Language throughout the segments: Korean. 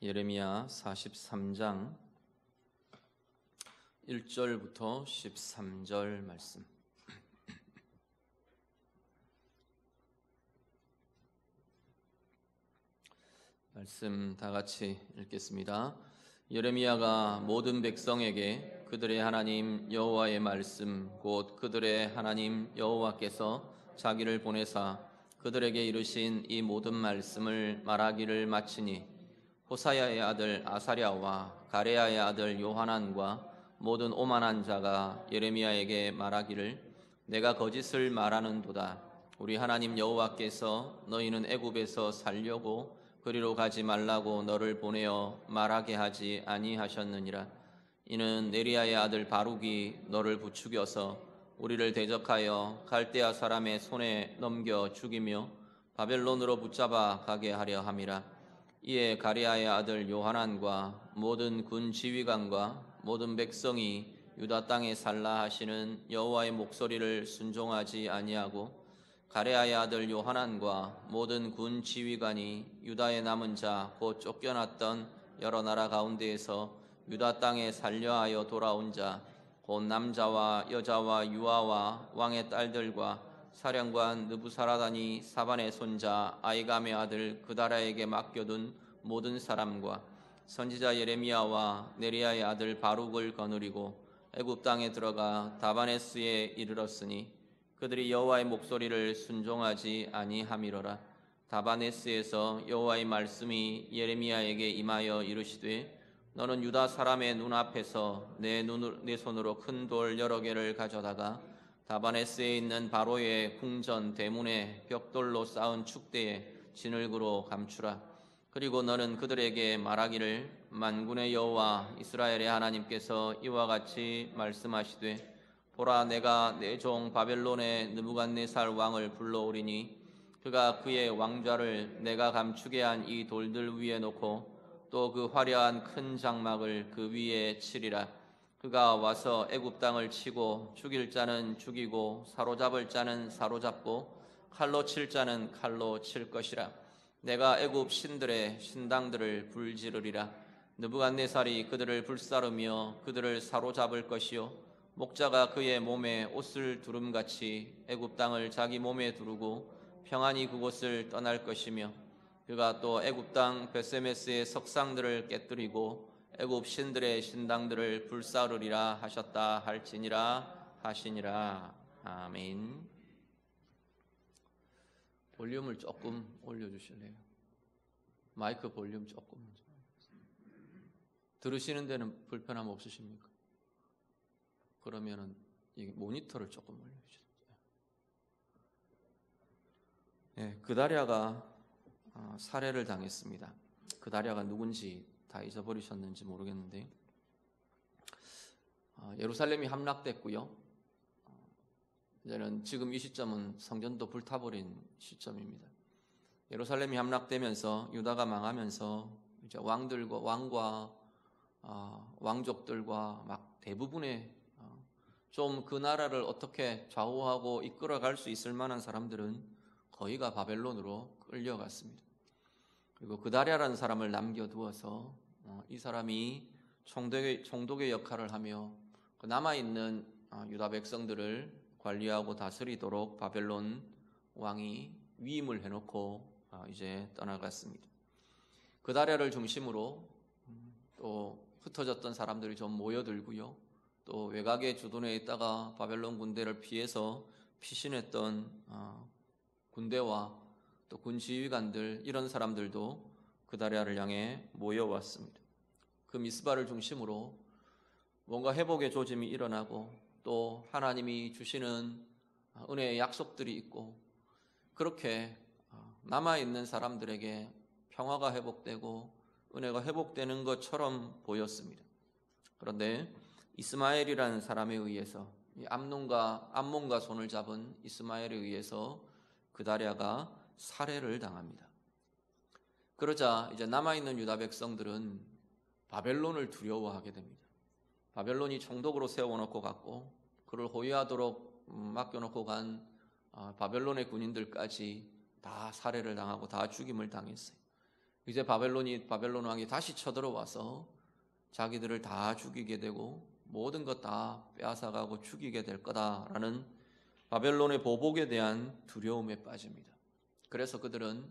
예레미야 43장 1절부터 13절 말씀. 말씀 다 같이 읽겠습니다. 예레미야가 모든 백성에게 그들의 하나님 여호와의 말씀 곧 그들의 하나님 여호와께서 자기를 보내사 그들에게 이르신 이 모든 말씀을 말하기를 마치니 호사야의 아들 아사랴와 가레야의 아들 요하난과 모든 오만한 자가 예레미야에게 말하기를 내가 거짓을 말하는도다. 우리 하나님 여호와께서 너희는 애굽에서 살려고 그리로 가지 말라고 너를 보내어 말하게 하지 아니하셨느니라. 이는 네리야의 아들 바룩이 너를 부추겨서 우리를 대적하여 갈대아 사람의 손에 넘겨 죽이며 바벨론으로 붙잡아 가게 하려 함이라. 이에 가레야의 아들 요하난과 모든 군 지휘관과 모든 백성이 유다 땅에 살라 하시는 여호와의 목소리를 순종하지 아니하고 가레야의 아들 요하난과 모든 군 지휘관이 유다의 남은 자 곧 쫓겨났던 여러 나라 가운데에서 유다 땅에 살려하여 돌아온 자 곧 남자와 여자와 유아와 왕의 딸들과 사령관 느부사라단이 사반의 손자 아이감의 아들 그다라에게 맡겨둔 모든 사람과 선지자 예레미야와 네리야의 아들 바룩을 거느리고 애굽 땅에 들어가 다바네스에 이르렀으니 그들이 여호와의 목소리를 순종하지 아니함이로라. 다바네스에서 여호와의 말씀이 예레미야에게 임하여 이르시되 너는 유다 사람의 눈앞에서 내 손으로 큰 돌 여러 개를 가져다가 다바네스에 있는 바로의 궁전 대문에 벽돌로 쌓은 축대에 진흙으로 감추라. 그리고 너는 그들에게 말하기를 만군의 여호와 이스라엘의 하나님께서 이와 같이 말씀하시되 보라 내가 내 종 바벨론의 느부갓네살 왕을 불러오리니 그가 그의 왕좌를 내가 감추게 한 이 돌들 위에 놓고 또 그 화려한 큰 장막을 그 위에 치리라. 그가 와서 애굽 땅을 치고 죽일 자는 죽이고 사로잡을 자는 사로잡고 칼로 칠 자는 칼로 칠 것이라. 내가 애굽 신들의 신당들을 불지르리라. 느부갓네살이 그들을 불사르며 그들을 사로잡을 것이요 목자가 그의 몸에 옷을 두름같이 애굽 땅을 자기 몸에 두르고 평안히 그곳을 떠날 것이며 그가 또 애굽 땅 베세메스의 석상들을 깨뜨리고 애굽 신들의 신당들을 불사르리라 하셨다 할지니라 하시니라. 아멘. 볼륨을 조금 올려주실래요? 마이크 볼륨 조금. 들으시는 데는 불편함 없으십니까? 그러면은 이 모니터를 조금 올려주세요. 네, 그다랴가 살해를 당했습니다. 그다랴가 누군지 다 잊어버리셨는지 모르겠는데 예루살렘이 함락됐고요. 이제는 지금 이 시점은 성전도 불타버린 시점입니다. 예루살렘이 함락되면서 유다가 망하면서 이제 왕과 왕족들과 막 대부분의 좀 그 나라를 어떻게 좌우하고 이끌어갈 수 있을 만한 사람들은 거의가 바벨론으로 끌려갔습니다. 그리고 그다랴라는 사람을 남겨두어서 이 사람이 총독의 역할을 하며 그 남아있는 유다 백성들을 관리하고 다스리도록 바벨론 왕이 위임을 해놓고 이제 떠나갔습니다. 그다랴를 중심으로 또 흩어졌던 사람들이 좀 모여들고요. 또 외곽에 주둔해 있다가 바벨론 군대를 피해서 피신했던 군대와 또 군 지휘관들 이런 사람들도 그다랴를 향해 모여왔습니다. 그 미스바를 중심으로 뭔가 회복의 조짐이 일어나고 또 하나님이 주시는 은혜의 약속들이 있고 그렇게 남아있는 사람들에게 평화가 회복되고 은혜가 회복되는 것처럼 보였습니다. 그런데 이스마엘이라는 사람에 의해서 암몬과 손을 잡은 이스마엘에 의해서 그다랴가 살해를 당합니다. 그러자 이제 남아있는 유다 백성들은 바벨론을 두려워하게 됩니다. 바벨론이 총독으로 세워놓고 갔고 그를 호위하도록 맡겨놓고 간 바벨론의 군인들까지 다 살해를 당하고 다 죽임을 당했어요. 이제 바벨론 왕이 다시 쳐들어와서 자기들을 다 죽이게 되고 모든 것 다 빼앗아가고 죽이게 될 거다라는 바벨론의 보복에 대한 두려움에 빠집니다. 그래서 그들은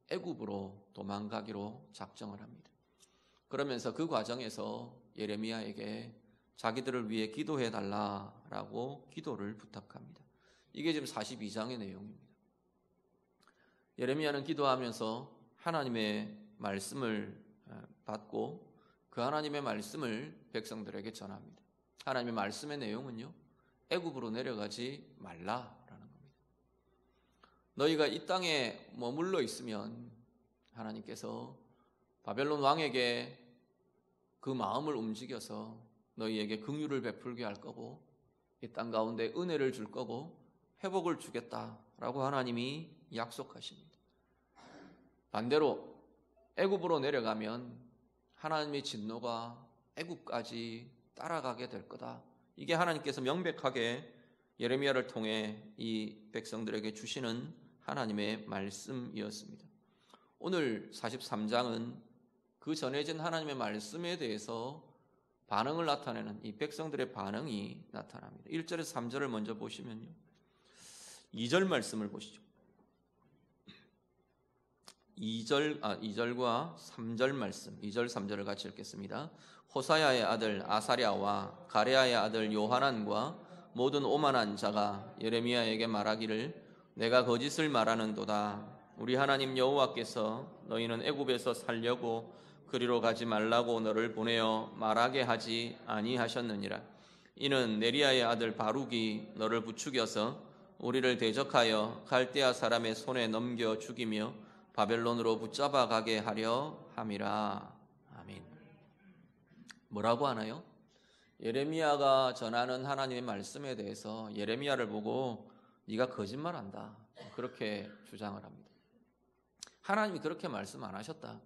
애굽으로 도망가기로 작정을 합니다. 그러면서 그 과정에서 예레미야에게 자기들을 위해 기도해 달라라고 기도를 부탁합니다. 이게 지금 42장의 내용입니다. 예레미야는 기도하면서 하나님의 말씀을 받고 그 하나님의 말씀을 백성들에게 전합니다. 하나님의 말씀의 내용은요, 애굽으로 내려가지 말라라는 겁니다. 너희가 이 땅에 머물러 있으면 하나님께서 바벨론 왕에게 그 마음을 움직여서 너희에게 긍휼을 베풀게 할 거고 이 땅 가운데 은혜를 줄 거고 회복을 주겠다라고 하나님이 약속하십니다. 반대로 애굽으로 내려가면 하나님의 진노가 애굽까지 따라가게 될 거다. 이게 하나님께서 명백하게 예레미야를 통해 이 백성들에게 주시는 하나님의 말씀이었습니다. 오늘 43장은 그 전해진 하나님의 말씀에 대해서 반응을 나타내는 이 백성들의 반응이 나타납니다. 1절에서 3절을 먼저 보시면요, 2절 말씀을 보시죠. 2절과 3절 말씀, 2절 3절을 같이 읽겠습니다. 호사야의 아들 아사랴와 가레아의 아들 요하난과 모든 오만한 자가 예레미야에게 말하기를 내가 거짓을 말하는도다. 우리 하나님 여호와께서 너희는 애굽에서 살려고 그리로 가지 말라고 너를 보내어 말하게 하지 아니하셨느니라. 이는 네리야의 아들 바룩이 너를 부추겨서 우리를 대적하여 갈대아 사람의 손에 넘겨 죽이며 바벨론으로 붙잡아 가게 하려 함이라. 아멘. 뭐라고 하나요? 예레미야가 전하는 하나님의 말씀에 대해서 예레미야를 보고 네가 거짓말한다, 그렇게 주장을 합니다. 하나님이 그렇게 말씀 안 하셨다.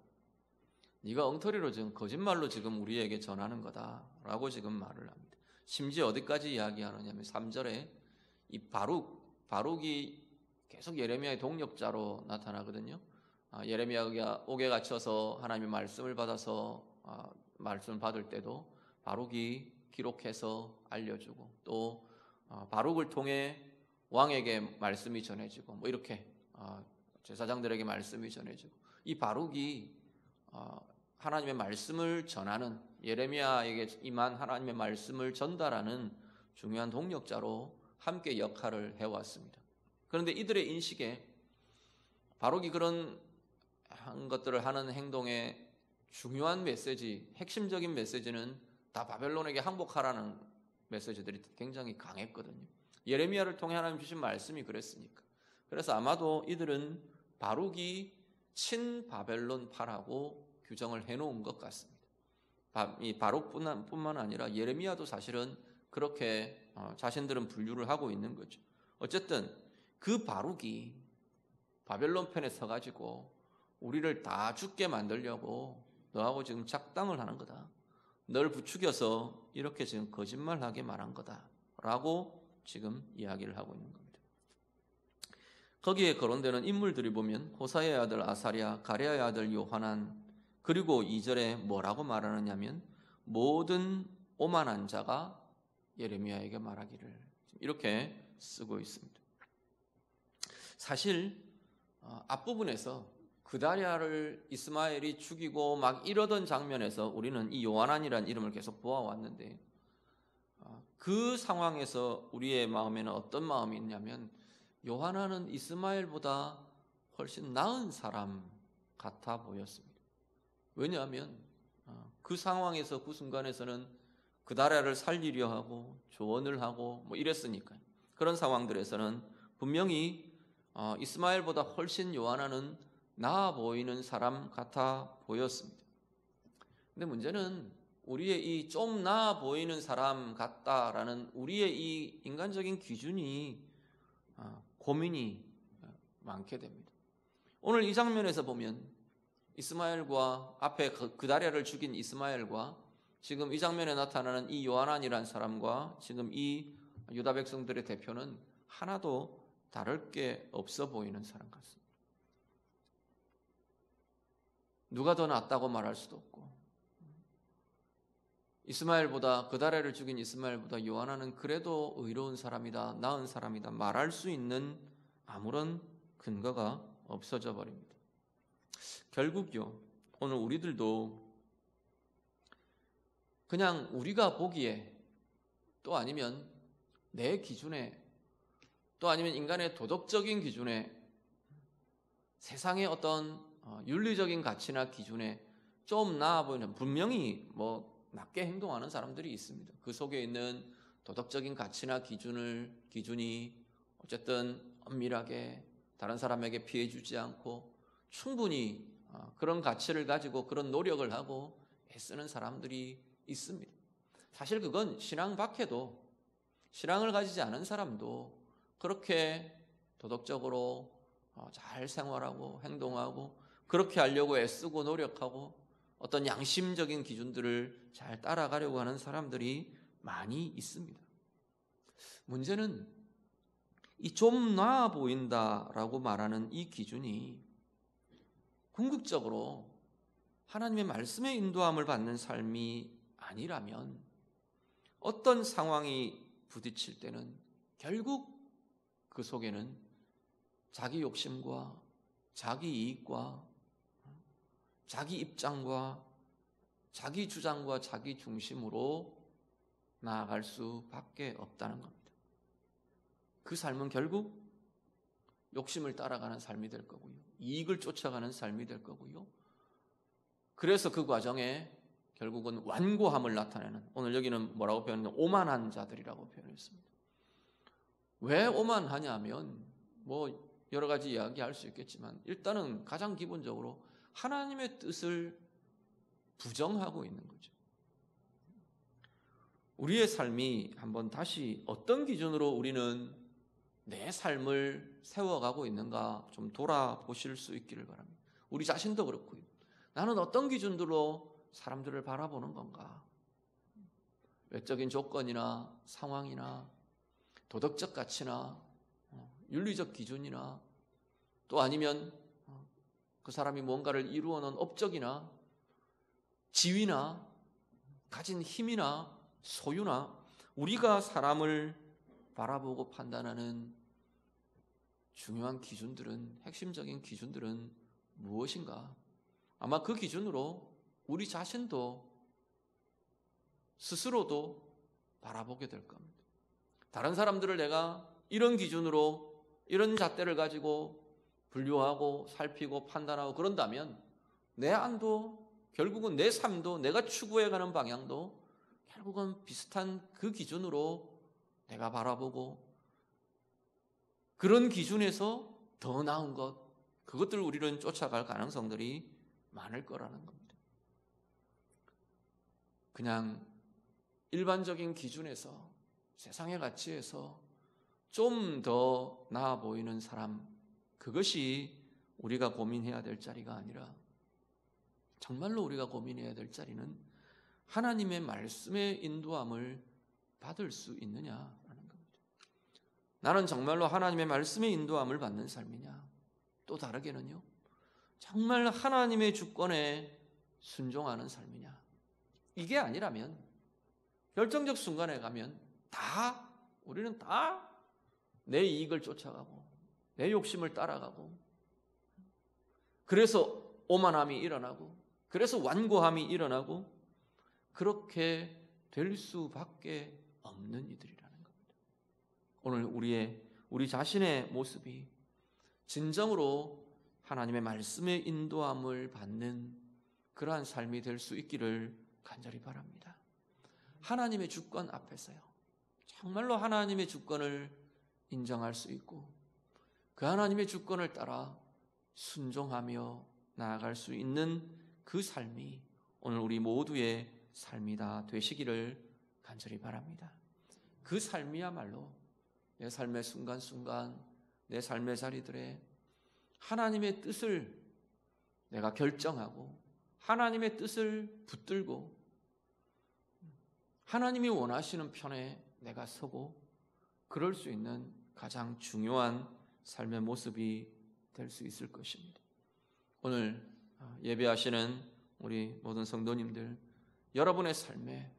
네가 엉터리로 지금 거짓말로 지금 우리에게 전하는 거다라고 지금 말을 합니다. 심지어 어디까지 이야기하느냐면 3절에 이 바룩이 계속 예레미야의 동력자로 나타나거든요. 예레미야가 옥에 갇혀서 하나님의 말씀을 받아서 말씀을 받을 때도 바룩이 기록해서 알려주고 또 바룩을 통해 왕에게 말씀이 전해지고 뭐 이렇게 제사장들에게 말씀이 전해지고 이 바룩이 하나님의 말씀을 전하는, 예레미야에게 임한 하나님의 말씀을 전달하는 중요한 동력자로 함께 역할을 해왔습니다. 그런데 이들의 인식에 바룩이 그런 것들을 하는 행동의 중요한 메시지, 핵심적인 메시지는 다 바벨론에게 항복하라는 메시지들이 굉장히 강했거든요. 예레미야를 통해 하나님 주신 말씀이 그랬으니까. 그래서 아마도 이들은 바룩이 친바벨론파라고 규정을 해놓은 것 같습니다. 이 바룩뿐만 아니라 예레미야도 사실은 그렇게 자신들은 분류를 하고 있는 거죠. 어쨌든 그 바룩이 바벨론 편에 서가지고 우리를 다 죽게 만들려고 너하고 지금 작당을 하는 거다. 널 부추겨서 이렇게 지금 거짓말하게 말한 거다라고 지금 이야기를 하고 있는 겁니다. 거기에 거론되는 인물들이 보면 호사야의 아들 아사랴, 가레아의 아들 요하난, 그리고 2절에 뭐라고 말하느냐면 모든 오만한 자가 예레미야에게 말하기를, 이렇게 쓰고 있습니다. 사실 앞부분에서 그다랴를 이스마엘이 죽이고 막 이러던 장면에서 우리는 이 요하난이라는 이름을 계속 보아왔는데 그 상황에서 우리의 마음에는 어떤 마음이 있냐면 요하난은 이스마엘보다 훨씬 나은 사람 같아 보였습니다. 왜냐하면 그 상황에서 그 순간에서는 그다랴를 살리려 하고 조언을 하고 뭐 이랬으니까요. 그런 상황들에서는 분명히 이스마엘보다 훨씬 요하난은 나아 보이는 사람 같아 보였습니다. 근데 문제는 우리의 이 좀 나아 보이는 사람 같다라는 우리의 이 인간적인 기준이 고민이 많게 됩니다. 오늘 이 장면에서 보면 이스마엘과 앞에 그다랴를 죽인 이스마엘과 지금 이 장면에 나타나는 이 요하난이라는 사람과 지금 이 유다 백성들의 대표는 하나도 다를 게 없어 보이는 사람 같습니다. 누가 더 낫다고 말할 수도 없고, 이스마엘보다, 그 다래를 죽인 이스마엘보다 요하나는 그래도 의로운 사람이다, 나은 사람이다 말할 수 있는 아무런 근거가 없어져 버립니다. 결국요, 오늘 우리들도 그냥 우리가 보기에, 또 아니면 내 기준에, 또 아니면 인간의 도덕적인 기준에, 세상의 어떤 윤리적인 가치나 기준에 좀 나아 보이는, 분명히 낮게 행동하는 사람들이 있습니다. 그 속에 있는 도덕적인 가치나 기준이 어쨌든 엄밀하게 다른 사람에게 피해 주지 않고 충분히 그런 가치를 가지고 그런 노력을 하고 애쓰는 사람들이 있습니다. 사실 그건 신앙 밖에도, 신앙을 가지지 않은 사람도 그렇게 도덕적으로 잘 생활하고 행동하고 그렇게 하려고 애쓰고 노력하고 어떤 양심적인 기준들을 잘 따라가려고 하는 사람들이 많이 있습니다. 문제는 이 좀 나아 보인다라고 말하는 이 기준이 궁극적으로 하나님의 말씀의 인도함을 받는 삶이 아니라면 어떤 상황이 부딪힐 때는 결국 그 속에는 자기 욕심과 자기 이익과 자기 입장과 자기 주장과 자기 중심으로 나아갈 수밖에 없다는 겁니다. 그 삶은 결국 욕심을 따라가는 삶이 될 거고요, 이익을 쫓아가는 삶이 될 거고요. 그래서 그 과정에 결국은 완고함을 나타내는, 오늘 여기는 뭐라고 표현했냐면 오만한 자들이라고 표현했습니다. 왜 오만하냐면 여러 가지 이야기할 수 있겠지만 일단은 가장 기본적으로 하나님의 뜻을 부정하고 있는 거죠. 우리의 삶이 한번 다시 어떤 기준으로 우리는 내 삶을 세워가고 있는가 좀 돌아보실 수 있기를 바랍니다. 우리 자신도 그렇고요. 나는 어떤 기준으로 사람들을 바라보는 건가? 외적인 조건이나 상황이나 도덕적 가치나 윤리적 기준이나 또 아니면 그 사람이 뭔가를 이루어놓은 업적이나 지위나 가진 힘이나 소유나 우리가 사람을 바라보고 판단하는 중요한 기준들은, 핵심적인 기준들은 무엇인가? 아마 그 기준으로 우리 자신도 스스로도 바라보게 될 겁니다. 다른 사람들을 내가 이런 기준으로 이런 잣대를 가지고 분류하고 살피고 판단하고 그런다면 내 안도, 결국은 내 삶도, 내가 추구해가는 방향도 결국은 비슷한 그 기준으로 내가 바라보고 그런 기준에서 더 나은 것, 그것들을 우리는 쫓아갈 가능성들이 많을 거라는 겁니다. 그냥 일반적인 기준에서, 세상의 가치에서 좀 더 나아 보이는 사람, 그것이 우리가 고민해야 될 자리가 아니라 정말로 우리가 고민해야 될 자리는 하나님의 말씀의 인도함을 받을 수 있느냐라는 겁니다. 나는 정말로 하나님의 말씀의 인도함을 받는 삶이냐? 또 다르게는요, 정말 하나님의 주권에 순종하는 삶이냐? 이게 아니라면 결정적 순간에 가면 우리는 다 내 이익을 쫓아가고 내 욕심을 따라가고, 그래서 오만함이 일어나고, 그래서 완고함이 일어나고, 그렇게 될 수밖에 없는 이들이라는 겁니다. 오늘 우리 자신의 모습이 진정으로 하나님의 말씀의 인도함을 받는 그러한 삶이 될 수 있기를 간절히 바랍니다. 하나님의 주권 앞에서요, 정말로 하나님의 주권을 인정할 수 있고 그 하나님의 주권을 따라 순종하며 나아갈 수 있는 그 삶이 오늘 우리 모두의 삶이 다 되시기를 간절히 바랍니다. 그 삶이야말로 내 삶의 순간순간, 내 삶의 자리들에 하나님의 뜻을 내가 결정하고 하나님의 뜻을 붙들고 하나님이 원하시는 편에 내가 서고 그럴 수 있는 가장 중요한 삶의 모습이 될 수 있을 것입니다. 오늘 예배하시는 우리 모든 성도님들, 여러분의 삶에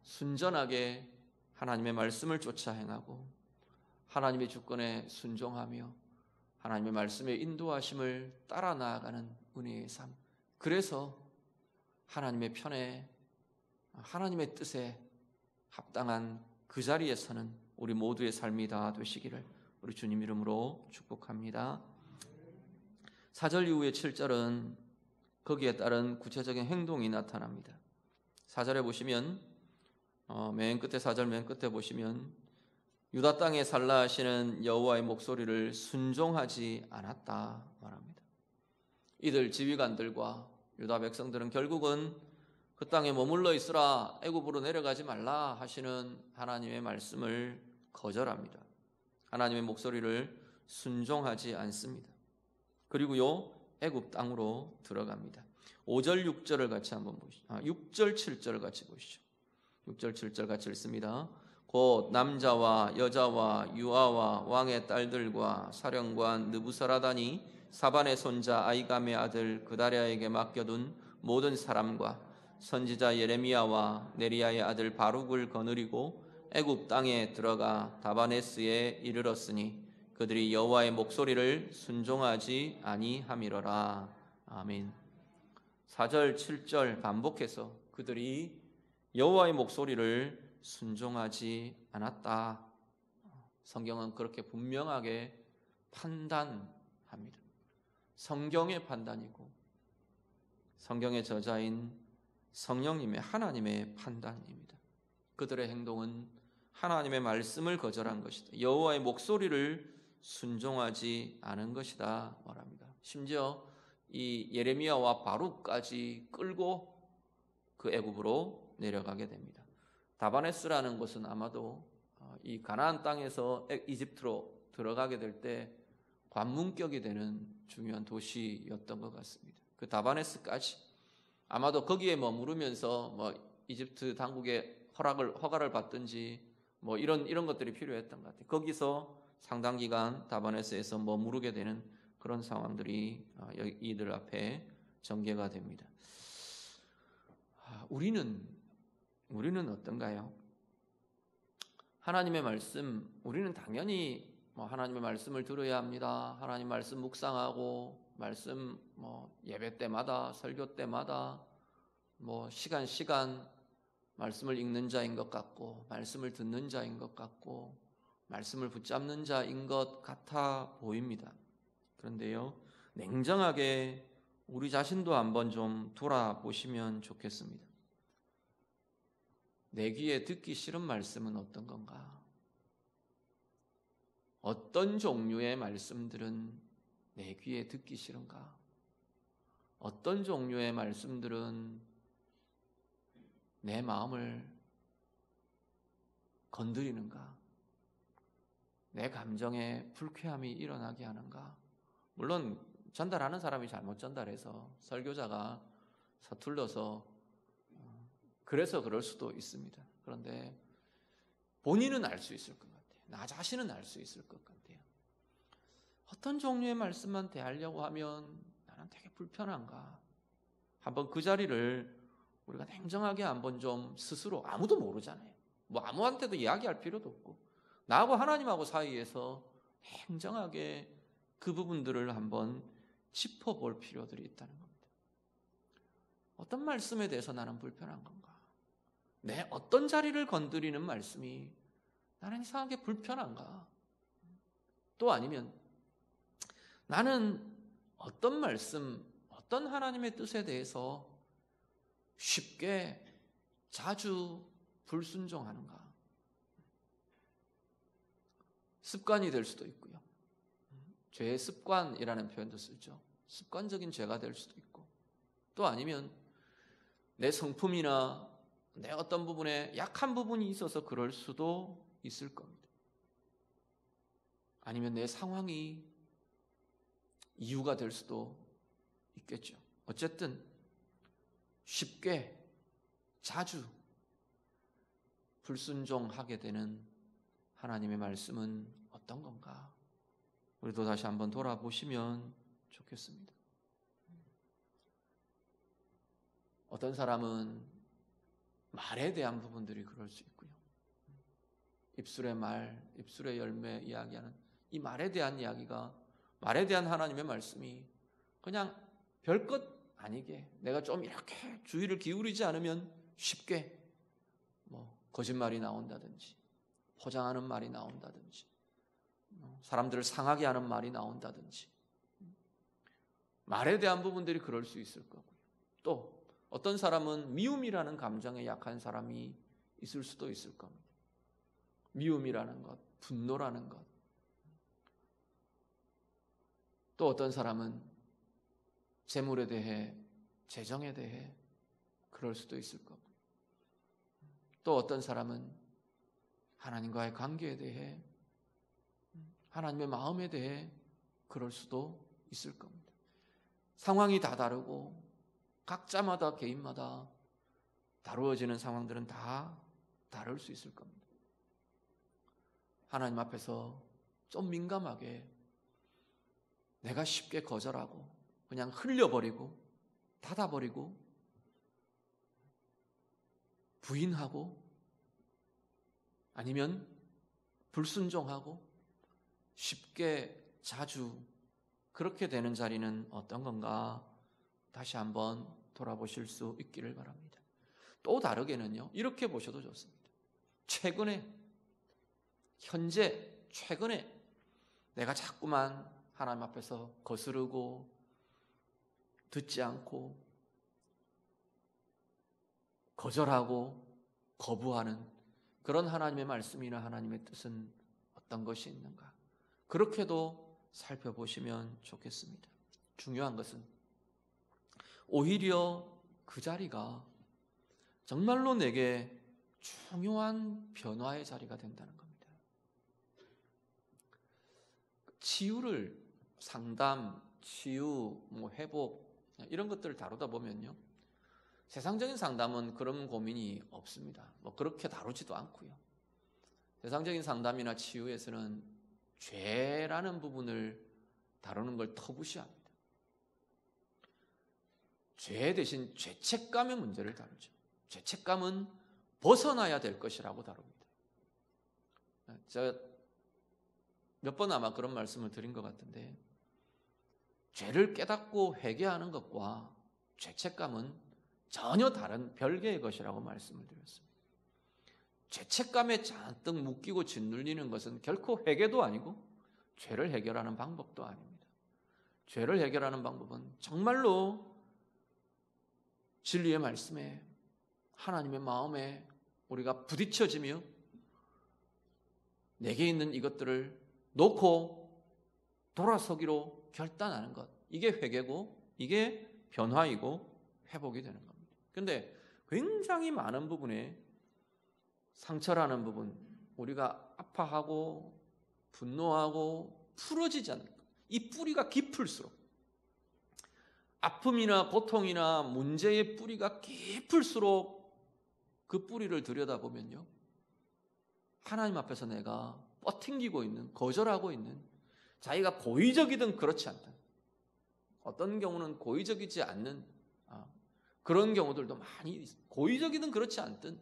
순전하게 하나님의 말씀을 쫓아 행하고 하나님의 주권에 순종하며 하나님의 말씀의 인도하심을 따라 나아가는 은혜의 삶, 그래서 하나님의 편에 하나님의 뜻에 합당한 그 자리에 서는 우리 모두의 삶이 다 되시기를 우리 주님 이름으로 축복합니다. 4절 이후의 7절은 거기에 따른 구체적인 행동이 나타납니다. 4절에 보시면 맨 끝에 4절 맨 끝에 보시면 유다 땅에 살라 하시는 여호와의 목소리를 순종하지 않았다 말합니다. 이들 지휘관들과 유다 백성들은 결국은 그 땅에 머물러 있으라, 애굽으로 내려가지 말라 하시는 하나님의 말씀을 거절합니다. 하나님의 목소리를 순종하지 않습니다. 그리고요, 애굽 땅으로 들어갑니다. 5절 6절을 같이 한번 보시죠. 6절 7절을 같이 보시죠. 6절 7절 같이 읽습니다. 곧 남자와 여자와 유아와 왕의 딸들과 사령관 느부사라단이 사반의 손자 아이감의 아들 그다랴에게 맡겨둔 모든 사람과 선지자 예레미야와 네리야의 아들 바룩을 거느리고 애굽 땅에 들어가 다바네스에 이르렀으니 그들이 여호와의 목소리를 순종하지 아니함이로라. 아멘. 4절 7절 반복해서 그들이 여호와의 목소리를 순종하지 않았다. 성경은 그렇게 분명하게 판단합니다. 성경의 판단이고 성경의 저자인 성령님의 하나님의 판단입니다. 그들의 행동은 하나님의 말씀을 거절한 것이다. 여호와의 목소리를 순종하지 않은 것이다 말합니다. 심지어 이 예레미야와 바룩까지 끌고 그 애굽으로 내려가게 됩니다. 다바네스라는 곳은 아마도 이 가나안 땅에서 이집트로 들어가게 될 때 관문격이 되는 중요한 도시였던 것 같습니다. 그 다바네스까지 아마도 거기에 머무르면서 이집트 당국의 허가를 받든지 이런 것들이 필요했던 것 같아요. 거기서 상당 기간 다바네스에서 머무르게 되는 그런 상황들이 이들 앞에 전개가 됩니다. 우리는 어떤가요? 하나님의 말씀, 우리는 당연히 하나님의 말씀을 들어야 합니다. 하나님 말씀 묵상하고 말씀 예배 때마다 설교 때마다 시간 말씀을 읽는 자인 것 같고 말씀을 듣는 자인 것 같고 말씀을 붙잡는 자인 것 같아 보입니다. 그런데요, 냉정하게 우리 자신도 한번 좀 돌아보시면 좋겠습니다. 내 귀에 듣기 싫은 말씀은 어떤 건가? 어떤 종류의 말씀들은 내 귀에 듣기 싫은가? 어떤 종류의 말씀들은 내 마음을 건드리는가? 내 감정에 불쾌함이 일어나게 하는가? 물론 전달하는 사람이 잘못 전달해서 설교자가 서툴러서 그래서 그럴 수도 있습니다. 그런데 본인은 알 수 있을 것 같아요. 나 자신은 알 수 있을 것 같아요. 어떤 종류의 말씀만 대하려고 하면 나는 되게 불편한가? 한번 그 자리를 우리가 냉정하게 한번 좀 스스로, 아무도 모르잖아요. 아무한테도 이야기할 필요도 없고 나하고 하나님하고 사이에서 냉정하게 그 부분들을 한번 짚어볼 필요들이 있다는 겁니다. 어떤 말씀에 대해서 나는 불편한 건가? 내 어떤 자리를 건드리는 말씀이 나는 이상하게 불편한가? 또 아니면 나는 어떤 말씀, 어떤 하나님의 뜻에 대해서 쉽게 자주 불순종하는가? 습관이 될 수도 있고요. 죄의 습관이라는 표현도 쓰죠. 습관적인 죄가 될 수도 있고, 또 아니면 내 성품이나 내 어떤 부분에 약한 부분이 있어서 그럴 수도 있을 겁니다. 아니면 내 상황이 이유가 될 수도 있겠죠. 어쨌든 쉽게 자주 불순종하게 되는 하나님의 말씀은 어떤 건가? 우리도 다시 한번 돌아보시면 좋겠습니다. 어떤 사람은 말에 대한 부분들이 그럴 수 있고요. 입술의 말, 입술의 열매 이야기하는 이 말에 대한 이야기가, 말에 대한 하나님의 말씀이 그냥 별것 아니게 내가 좀 이렇게 주의를 기울이지 않으면 쉽게 거짓말이 나온다든지, 포장하는 말이 나온다든지, 사람들을 상하게 하는 말이 나온다든지, 말에 대한 부분들이 그럴 수 있을 거고요. 또 어떤 사람은 미움이라는 감정에 약한 사람이 있을 수도 있을 겁니다. 미움이라는 것, 분노라는 것. 또 어떤 사람은 재물에 대해, 재정에 대해 그럴 수도 있을 거고, 또 어떤 사람은 하나님과의 관계에 대해, 하나님의 마음에 대해 그럴 수도 있을 겁니다. 상황이 다 다르고 각자마다, 개인마다 다루어지는 상황들은 다 다를 수 있을 겁니다. 하나님 앞에서 좀 민감하게 내가 쉽게 거절하고 그냥 흘려버리고 닫아버리고 부인하고 아니면 불순종하고 쉽게 자주 그렇게 되는 자리는 어떤 건가 다시 한번 돌아보실 수 있기를 바랍니다. 또 다르게는요, 이렇게 보셔도 좋습니다. 최근에 내가 자꾸만 하나님 앞에서 거스르고 듣지 않고 거절하고 거부하는 그런 하나님의 말씀이나 하나님의 뜻은 어떤 것이 있는가? 그렇게도 살펴보시면 좋겠습니다. 중요한 것은 오히려 그 자리가 정말로 내게 중요한 변화의 자리가 된다는 겁니다. 치유를, 상담, 치유, 회복 이런 것들을 다루다 보면요, 세상적인 상담은 그런 고민이 없습니다. 그렇게 다루지도 않고요. 세상적인 상담이나 치유에서는 죄라는 부분을 다루는 걸 터부시합니다. 죄 대신 죄책감의 문제를 다루죠. 죄책감은 벗어나야 될 것이라고 다룹니다. 제가 몇 번 아마 그런 말씀을 드린 것 같은데, 죄를 깨닫고 회개하는 것과 죄책감은 전혀 다른 별개의 것이라고 말씀을 드렸습니다. 죄책감에 잔뜩 묶이고 짓눌리는 것은 결코 회개도 아니고 죄를 해결하는 방법도 아닙니다. 죄를 해결하는 방법은 정말로 진리의 말씀에, 하나님의 마음에 우리가 부딪혀지며 내게 있는 이것들을 놓고 돌아서기로 결단하는 것, 이게 회개고 이게 변화이고 회복이 되는 겁니다. 그런데 굉장히 많은 부분에 상처라는 부분, 우리가 아파하고 분노하고 풀어지지 않는 것, 이 뿌리가 깊을수록, 아픔이나 고통이나 문제의 뿌리가 깊을수록 그 뿌리를 들여다보면요, 하나님 앞에서 내가 뻗팅기고 있는, 거절하고 있는, 자기가 고의적이든 그렇지 않든, 어떤 경우는 고의적이지 않는 그런 경우들도 많이 있습니다. 고의적이든 그렇지 않든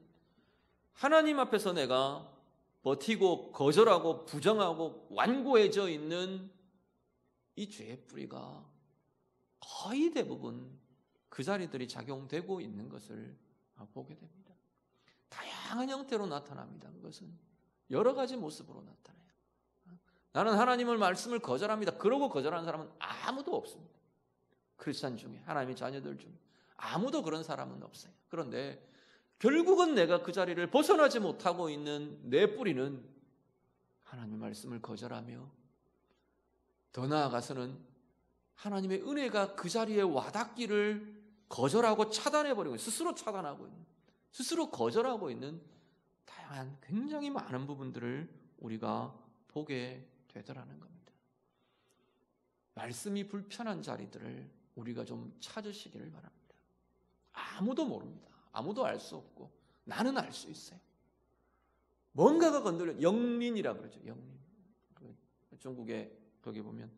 하나님 앞에서 내가 버티고 거절하고 부정하고 완고해져 있는 이 죄의 뿌리가 거의 대부분 그 자리들이 작용되고 있는 것을 보게 됩니다. 다양한 형태로 나타납니다. 그것은 여러 가지 모습으로 나타나요. 나는 하나님의 말씀을 거절합니다. 그러고 거절하는 사람은 아무도 없습니다. 크리스찬 중에, 하나님의 자녀들 중에 아무도 그런 사람은 없어요. 그런데 결국은 내가 그 자리를 벗어나지 못하고 있는 내 뿌리는 하나님의 말씀을 거절하며, 더 나아가서는 하나님의 은혜가 그 자리에 와닿기를 거절하고 차단해버리고, 스스로 차단하고 있는, 스스로 거절하고 있는 다양한 굉장히 많은 부분들을 우리가 보게 되더라는 겁니다. 말씀이 불편한 자리들을 우리가 좀 찾으시기를 바랍니다. 아무도 모릅니다. 아무도 알 수 없고 나는 알 수 있어요. 뭔가가 건드려, 영린이라 그러죠. 영린. 중국에 거기 보면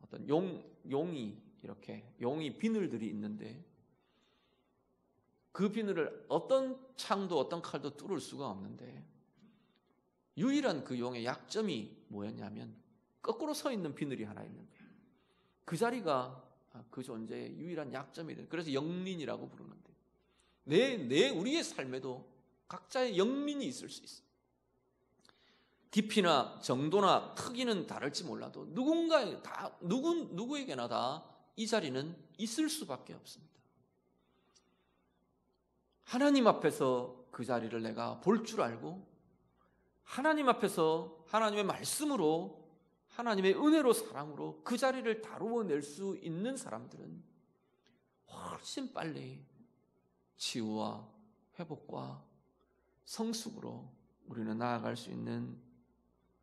어떤 용이, 이렇게 용이 비늘들이 있는데 그 비늘을 어떤 창도 어떤 칼도 뚫을 수가 없는데 유일한 그 용의 약점이 뭐였냐면 거꾸로 서 있는 비늘이 하나 있는 거예요. 그 자리가 그 존재의 유일한 약점이 돼요. 그래서 영린이라고 부르는데 우리의 삶에도 각자의 영린이 있을 수 있어요. 깊이나 정도나 크기는 다를지 몰라도 누구에게나 다 이 자리는 있을 수밖에 없습니다. 하나님 앞에서 그 자리를 내가 볼 줄 알고 하나님 앞에서 하나님의 말씀으로 하나님의 은혜로 사랑으로 그 자리를 다루어낼 수 있는 사람들은 훨씬 빨리 치유와 회복과 성숙으로 우리는 나아갈 수 있는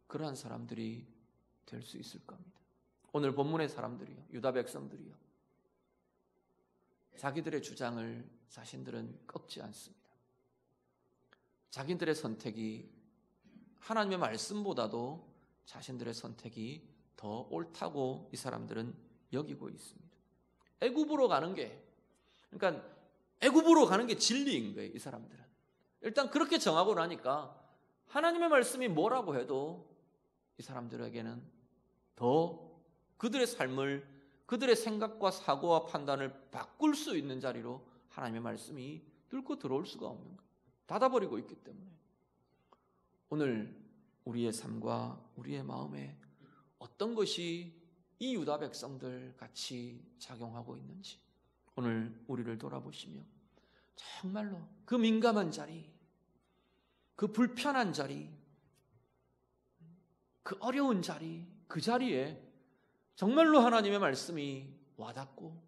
그러한 사람들이 될 수 있을 겁니다. 오늘 본문의 사람들이요, 유다 백성들이요, 자기들의 주장을 자신들은 꺾지 않습니다. 자기들의 선택이 하나님의 말씀보다도 자신들의 선택이 더 옳다고 이 사람들은 여기고 있습니다. 애굽으로 가는 게 진리인 거예요. 이 사람들은 일단 그렇게 정하고 나니까 하나님의 말씀이 뭐라고 해도 이 사람들에게는 더 그들의 삶을, 그들의 생각과 사고와 판단을 바꿀 수 있는 자리로 하나님의 말씀이 뚫고 들어올 수가 없는 거예요. 닫아버리고 있기 때문에. 오늘 우리의 삶과 우리의 마음에 어떤 것이 이 유다 백성들 같이 작용하고 있는지 오늘 우리를 돌아보시며 정말로 그 민감한 자리, 그 불편한 자리, 그 어려운 자리, 그 자리에 정말로 하나님의 말씀이 와닿고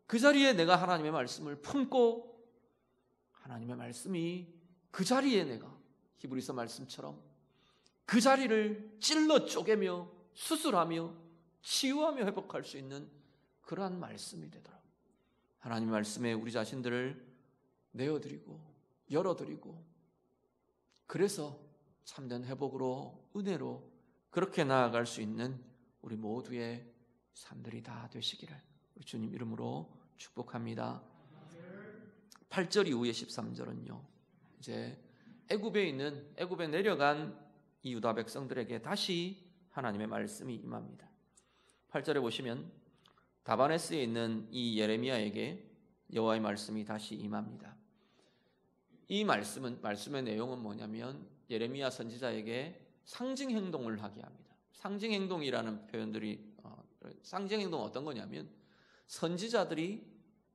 그 자리에 내가 하나님의 말씀을 품고 하나님의 말씀이 그 자리에 내가 히브리서 말씀처럼 그 자리를 찔러 쪼개며 수술하며 치유하며 회복할 수 있는 그러한 말씀이 되더라고요. 하나님의 말씀에 우리 자신들을 내어드리고 열어드리고 그래서 참된 회복으로 은혜로 그렇게 나아갈 수 있는 우리 모두의 삶들이 다 되시기를 우리 주님 이름으로 축복합니다. 8절 이후의 13절은요. 이제 애굽에 내려간 이 유다 백성들에게 다시 하나님의 말씀이 임합니다. 8절에 보시면 다바네스에 있는 이 예레미야에게 여호와의 말씀이 다시 임합니다. 이 말씀의 내용은 뭐냐면 예레미야 선지자에게 상징 행동을 하게 합니다. 상징 행동이라는 표현들이 상징 행동은 어떤 거냐면 선지자들이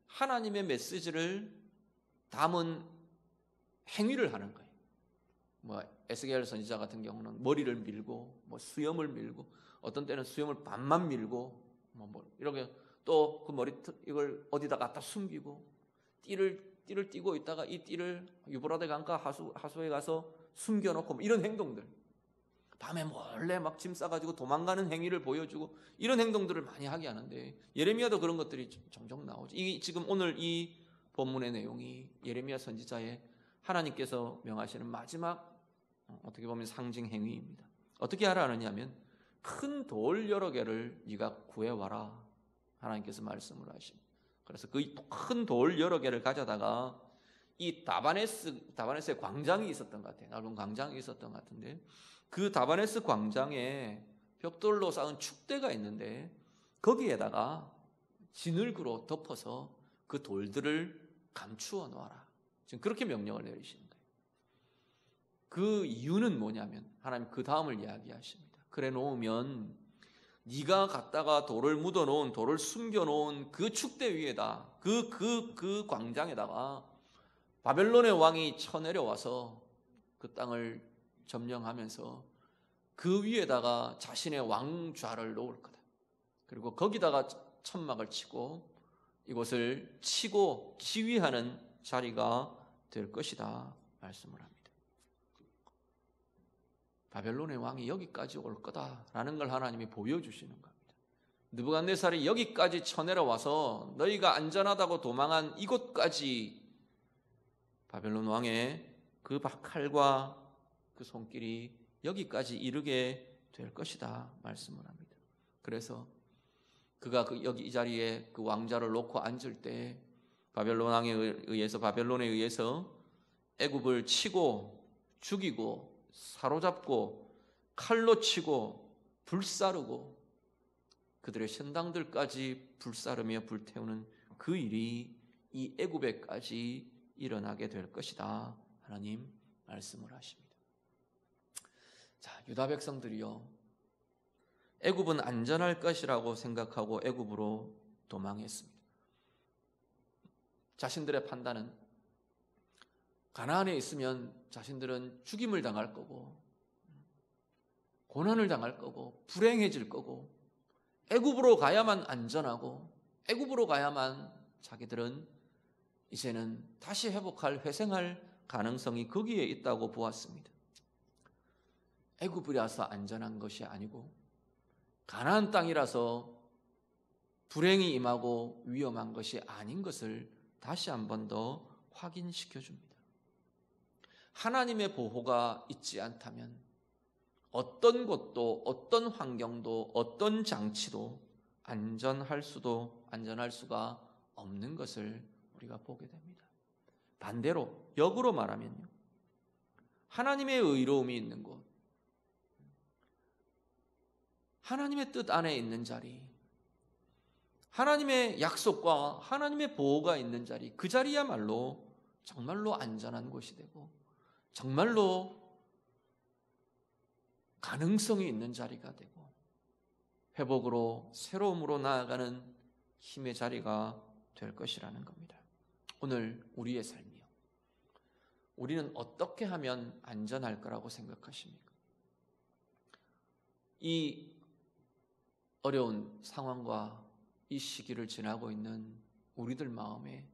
하나님의 메시지를 담은 행위를 하는 거예요. 뭐 에스겔 선지자 같은 경우는 머리를 밀고 뭐 수염을 밀고 어떤 때는 수염을 반만 밀고 뭐 이렇게 또 그 머리 이걸 어디다 갖다 숨기고 띠를 띠고 있다가 이 띠를 유브라데 강가 하수에 가서 숨겨놓고 뭐 이런 행동들, 밤에 몰래 막 짐 싸가지고 도망가는 행위를 보여주고 이런 행동들을 많이 하게 하는데 예레미야도 그런 것들이 종종 나오죠. 지금 오늘 이 본문의 내용이 예레미야 선지자의 하나님께서 명하시는 마지막 어떻게 보면 상징 행위입니다. 어떻게 하라 하느냐면 큰 돌 여러 개를 네가 구해와라 하나님께서 말씀을 하십니다. 그래서 그 큰 돌 여러 개를 가져다가 이 다바네스의 광장이 있었던 것 같아요. 넓은 광장이 있었던 것 같은데 그 다바네스 광장에 벽돌로 쌓은 축대가 있는데 거기에다가 진흙으로 덮어서 그 돌들을 감추어 놓아라. 지금 그렇게 명령을 내리시는 거예요. 그 이유는 뭐냐면 하나님 그 다음을 이야기하십니다. 그래 놓으면 네가 갖다가 돌을 묻어놓은 돌을 숨겨놓은 그 축대 위에다 그 광장에다가 바벨론의 왕이 쳐내려와서 그 땅을 점령하면서 그 위에다가 자신의 왕좌를 놓을 거다. 그리고 거기다가 천막을 치고 이곳을 치고 지휘하는 자리가 될 것이다 말씀을 합니다. 바벨론의 왕이 여기까지 올 거다라는 걸 하나님이 보여주시는 겁니다. 느부갓네살이 여기까지 쳐내려와서 너희가 안전하다고 도망한 이곳까지 바벨론 왕의 그 칼과 그 손길이 여기까지 이르게 될 것이다 말씀을 합니다. 그래서 그가 여기 이 자리에 그 왕자를 놓고 앉을 때 바벨론에 의해서 애굽을 치고 죽이고 사로잡고 칼로 치고 불사르고 그들의 신당들까지 불사르며 불태우는 그 일이 이 애굽에까지 일어나게 될 것이다. 하나님 말씀을 하십니다. 자, 유다 백성들이요, 애굽은 안전할 것이라고 생각하고 애굽으로 도망했습니다. 자신들의 판단은 가나안에 있으면 자신들은 죽임을 당할 거고 고난을 당할 거고 불행해질 거고 애굽으로 가야만 안전하고 애굽으로 가야만 자기들은 이제는 다시 회복할 회생할 가능성이 거기에 있다고 보았습니다. 애굽이라서 안전한 것이 아니고 가나안 땅이라서 불행이 임하고 위험한 것이 아닌 것을 다시 한 번 더 확인시켜 줍니다. 하나님의 보호가 있지 않다면 어떤 곳도 어떤 환경도 어떤 장치도 안전할 수가 없는 것을 우리가 보게 됩니다. 반대로 역으로 말하면요, 하나님의 의로움이 있는 곳, 하나님의 뜻 안에 있는 자리, 하나님의 약속과 하나님의 보호가 있는 자리, 그 자리야말로 정말로 안전한 곳이 되고 정말로 가능성이 있는 자리가 되고 회복으로 새로움으로 나아가는 힘의 자리가 될 것이라는 겁니다. 오늘 우리의 삶이요, 우리는 어떻게 하면 안전할 거라고 생각하십니까? 이 어려운 상황과 이 시기를 지나고 있는 우리들 마음에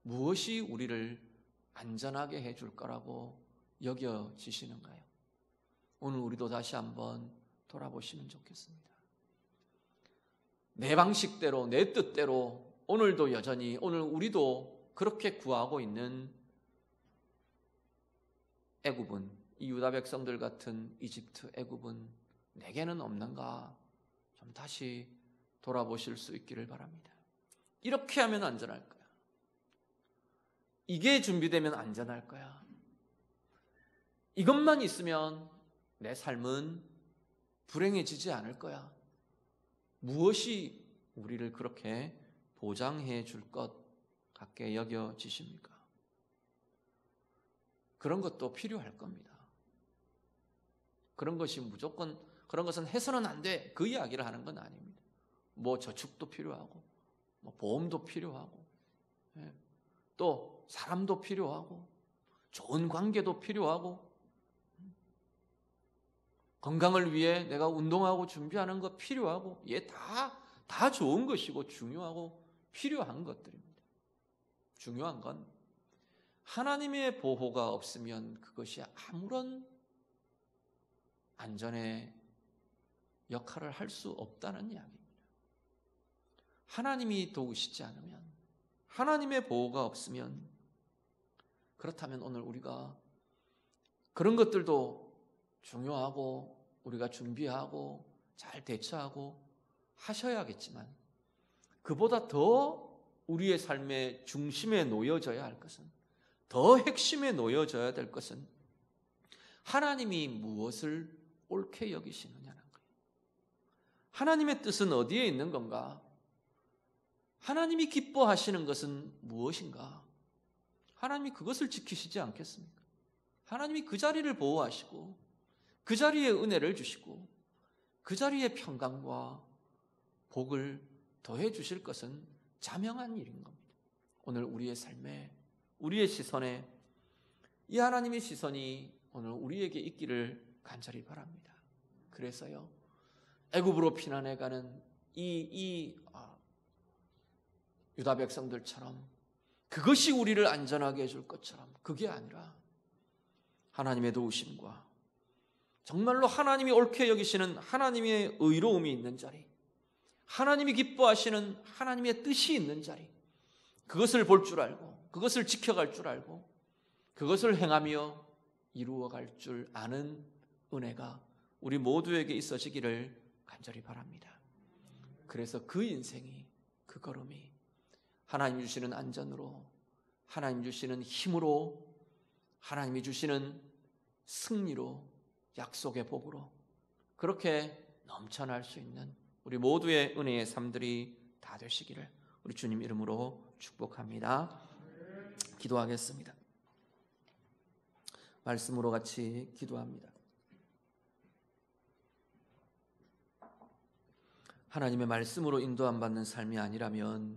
무엇이 우리를 안전하게 해줄 거라고 여겨지시는가요? 오늘 우리도 다시 한번 돌아보시면 좋겠습니다. 내 방식대로 내 뜻대로 오늘도 여전히 오늘 우리도 그렇게 구하고 있는 애굽은, 이 유다 백성들 같은 이집트 애굽은 내게는 없는가 좀 다시 돌아보실 수 있기를 바랍니다. 이렇게 하면 안전할 거야. 이게 준비되면 안전할 거야. 이것만 있으면 내 삶은 불행해지지 않을 거야. 무엇이 우리를 그렇게 보장해 줄 것 같게 여겨지십니까? 그런 것도 필요할 겁니다. 그런 것이 무조건, 그런 것은 해서는 안 돼, 그 이야기를 하는 건 아닙니다. 뭐 저축도 필요하고 뭐 보험도 필요하고 또 사람도 필요하고 좋은 관계도 필요하고 건강을 위해 내가 운동하고 준비하는 거 필요하고, 얘 다 좋은 것이고 중요하고 필요한 것들입니다. 중요한 건 하나님의 보호가 없으면 그것이 아무런 안전의 역할을 할 수 없다는 이야기입니다. 하나님이 도우시지 않으면, 하나님의 보호가 없으면, 그렇다면 오늘 우리가 그런 것들도 중요하고 우리가 준비하고 잘 대처하고 하셔야겠지만, 그보다 더 우리의 삶의 중심에 놓여져야 할 것은, 더 핵심에 놓여져야 될 것은 하나님이 무엇을 옳게 여기시느냐는 거예요. 하나님의 뜻은 어디에 있는 건가? 하나님이 기뻐하시는 것은 무엇인가? 하나님이 그것을 지키시지 않겠습니까? 하나님이 그 자리를 보호하시고 그 자리에 은혜를 주시고 그 자리에 평강과 복을 더해 주실 것은 자명한 일인 겁니다. 오늘 우리의 삶에, 우리의 시선에 이 하나님의 시선이 오늘 우리에게 있기를 간절히 바랍니다. 그래서요, 애굽으로 피난해가는 이 유다 백성들처럼 그것이 우리를 안전하게 해줄 것처럼, 그게 아니라 하나님의 도우심과 정말로 하나님이 옳게 여기시는 하나님의 의로움이 있는 자리, 하나님이 기뻐하시는 하나님의 뜻이 있는 자리, 그것을 볼 줄 알고 그것을 지켜갈 줄 알고 그것을 행하며 이루어갈 줄 아는 은혜가 우리 모두에게 있어지기를 간절히 바랍니다. 그래서 그 인생이, 그 걸음이 하나님 주시는 안전으로, 하나님 주시는 힘으로, 하나님이 주시는 승리로, 약속의 복으로 그렇게 넘쳐날 수 있는 우리 모두의 은혜의 삶들이 다 되시기를 우리 주님 이름으로 축복합니다. 기도하겠습니다. 말씀으로 같이 기도합니다. 하나님의 말씀으로 인도함 받는 삶이 아니라면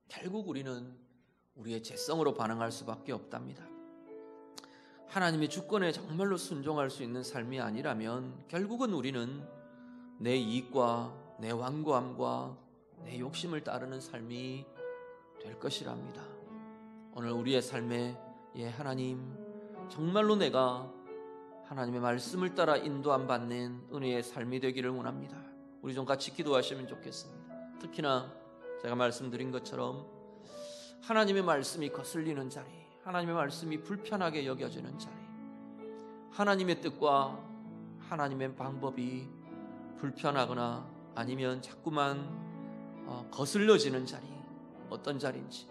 결국 우리는 우리의 죄성으로 반응할 수밖에 없답니다. 하나님의 주권에 정말로 순종할 수 있는 삶이 아니라면 결국은 우리는 내 이익과 내 완고함과 내 욕심을 따르는 삶이 될 것이랍니다. 오늘 우리의 삶에 하나님 정말로 내가 하나님의 말씀을 따라 인도함 받는 은혜의 삶이 되기를 원합니다. 우리 좀 같이 기도하시면 좋겠습니다. 특히나 제가 말씀드린 것처럼 하나님의 말씀이 거슬리는 자리, 하나님의 말씀이 불편하게 여겨지는 자리, 하나님의 뜻과 하나님의 방법이 불편하거나 아니면 자꾸만 거슬려지는 자리, 어떤 자리인지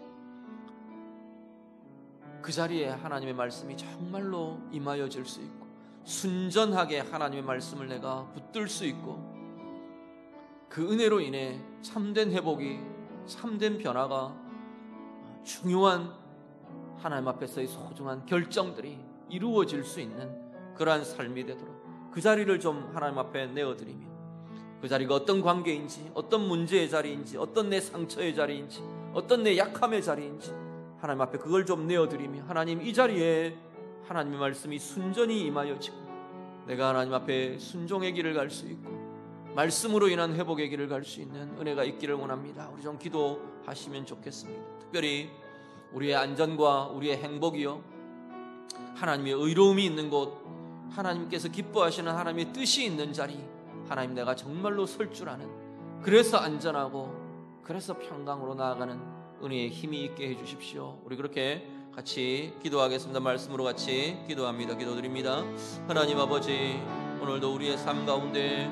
그 자리에 하나님의 말씀이 정말로 임하여질 수 있고 순전하게 하나님의 말씀을 내가 붙들 수 있고 그 은혜로 인해 참된 회복이, 참된 변화가, 중요한 하나님 앞에서의 소중한 결정들이 이루어질 수 있는 그러한 삶이 되도록 그 자리를 좀 하나님 앞에 내어드리며 그 자리가 어떤 관계인지, 어떤 문제의 자리인지, 어떤 내 상처의 자리인지, 어떤 내 약함의 자리인지 하나님 앞에 그걸 좀 내어드리며 하나님 이 자리에 하나님의 말씀이 순전히 임하여지고 내가 하나님 앞에 순종의 길을 갈 수 있고 말씀으로 인한 회복의 길을 갈 수 있는 은혜가 있기를 원합니다. 우리 좀 기도하시면 좋겠습니다. 특별히 우리의 안전과 우리의 행복이요 하나님의 의로움이 있는 곳, 하나님께서 기뻐하시는 하나님의 뜻이 있는 자리, 하나님 내가 정말로 설 줄 아는, 그래서 안전하고 그래서 평강으로 나아가는 은혜의 힘이 있게 해주십시오. 우리 그렇게 같이 기도하겠습니다. 말씀으로 같이 기도합니다. 기도드립니다. 하나님 아버지, 오늘도 우리의 삶 가운데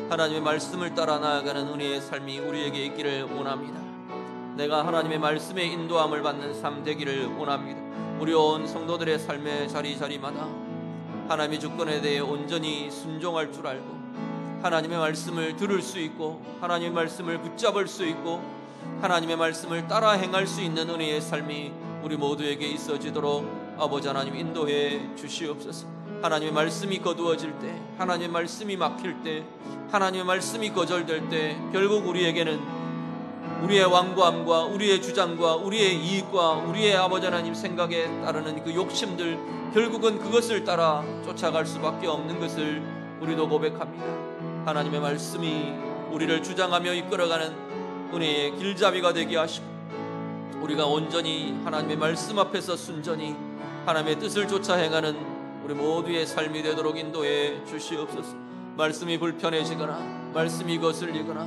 하나님의 말씀을 따라 나아가는 은혜의 삶이 우리에게 있기를 원합니다. 내가 하나님의 말씀에 인도함을 받는 삶 되기를 원합니다. 우리 온 성도들의 삶의 자리자리마다 하나님의 주권에 대해 온전히 순종할 줄 알고 하나님의 말씀을 들을 수 있고 하나님의 말씀을 붙잡을 수 있고 하나님의 말씀을 따라 행할 수 있는 은혜의 삶이 우리 모두에게 있어지도록 아버지 하나님 인도해 주시옵소서. 하나님의 말씀이 거두어질 때, 하나님의 말씀이 막힐 때, 하나님의 말씀이 거절될 때 결국 우리에게는 우리의 완고함과 우리의 주장과 우리의 이익과 우리의 아버지 하나님 생각에 따르는 그 욕심들, 결국은 그것을 따라 쫓아갈 수밖에 없는 것을 우리도 고백합니다. 하나님의 말씀이 우리를 주장하며 이끌어가는 은혜의 길잡이가 되게 하시고 우리가 온전히 하나님의 말씀 앞에서 순전히 하나님의 뜻을 쫓아 행하는 우리 모두의 삶이 되도록 인도해 주시옵소서. 말씀이 불편해지거나 말씀이 거슬리거나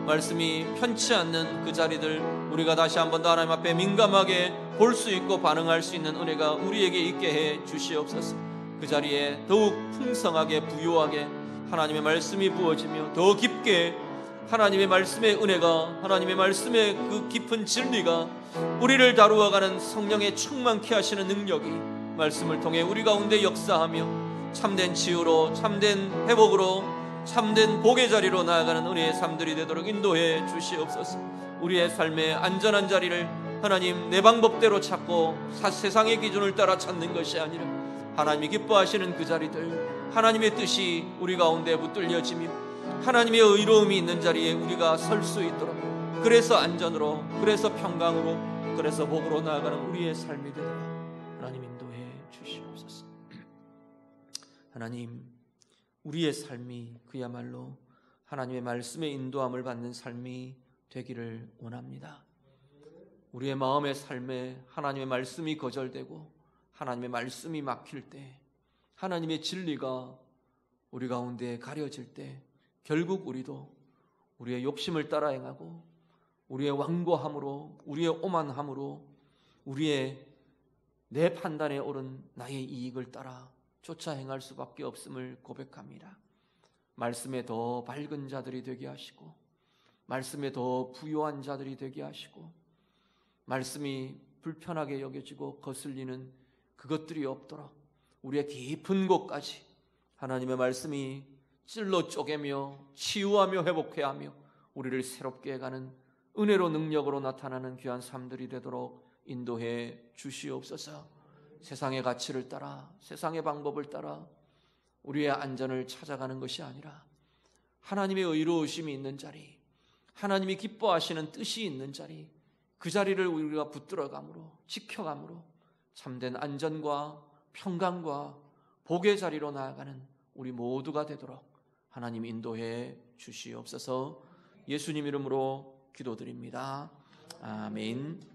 말씀이 편치 않는 그 자리들 우리가 다시 한 번 더 하나님 앞에 민감하게 볼 수 있고 반응할 수 있는 은혜가 우리에게 있게 해 주시옵소서. 그 자리에 더욱 풍성하게 부유하게 하나님의 말씀이 부어지며 더 깊게 하나님의 말씀의 은혜가, 하나님의 말씀의 그 깊은 진리가 우리를 다루어가는 성령의 충만케 하시는 능력이 말씀을 통해 우리 가운데 역사하며 참된 치유로, 참된 회복으로, 참된 복의 자리로 나아가는 은혜의 삶들이 되도록 인도해 주시옵소서. 우리의 삶의 안전한 자리를 하나님 내 방법대로 찾고 세상의 기준을 따라 찾는 것이 아니라 하나님이 기뻐하시는 그 자리들, 하나님의 뜻이 우리 가운데 붙들려지며 하나님의 의로움이 있는 자리에 우리가 설 수 있도록, 그래서 안전으로, 그래서 평강으로, 그래서 복으로 나아가는 우리의 삶이 되도록 하나님 인도해 주시옵소서. 하나님, 우리의 삶이 그야말로 하나님의 말씀의 인도함을 받는 삶이 되기를 원합니다. 우리의 마음의 삶에 하나님의 말씀이 거절되고 하나님의 말씀이 막힐 때, 하나님의 진리가 우리 가운데 가려질 때 결국 우리도 우리의 욕심을 따라 행하고 우리의 완고함으로, 우리의 오만함으로, 우리의 내 판단에 옳은 나의 이익을 따라 쫓아 행할 수밖에 없음을 고백합니다. 말씀에 더 밝은 자들이 되게 하시고 말씀에 더 부요한 자들이 되게 하시고 말씀이 불편하게 여겨지고 거슬리는 그것들이 없도록 우리의 깊은 곳까지 하나님의 말씀이 찔러 쪼개며 치유하며 회복해 하며 우리를 새롭게 해가는 은혜로 능력으로 나타나는 귀한 삶들이 되도록 인도해 주시옵소서. 세상의 가치를 따라 세상의 방법을 따라 우리의 안전을 찾아가는 것이 아니라 하나님의 의로우심이 있는 자리, 하나님이 기뻐하시는 뜻이 있는 자리, 그 자리를 우리가 붙들어감으로 지켜감으로 참된 안전과 평강과 복의 자리로 나아가는 우리 모두가 되도록 하나님 인도해 주시옵소서. 예수님 이름으로 기도드립니다. 아멘.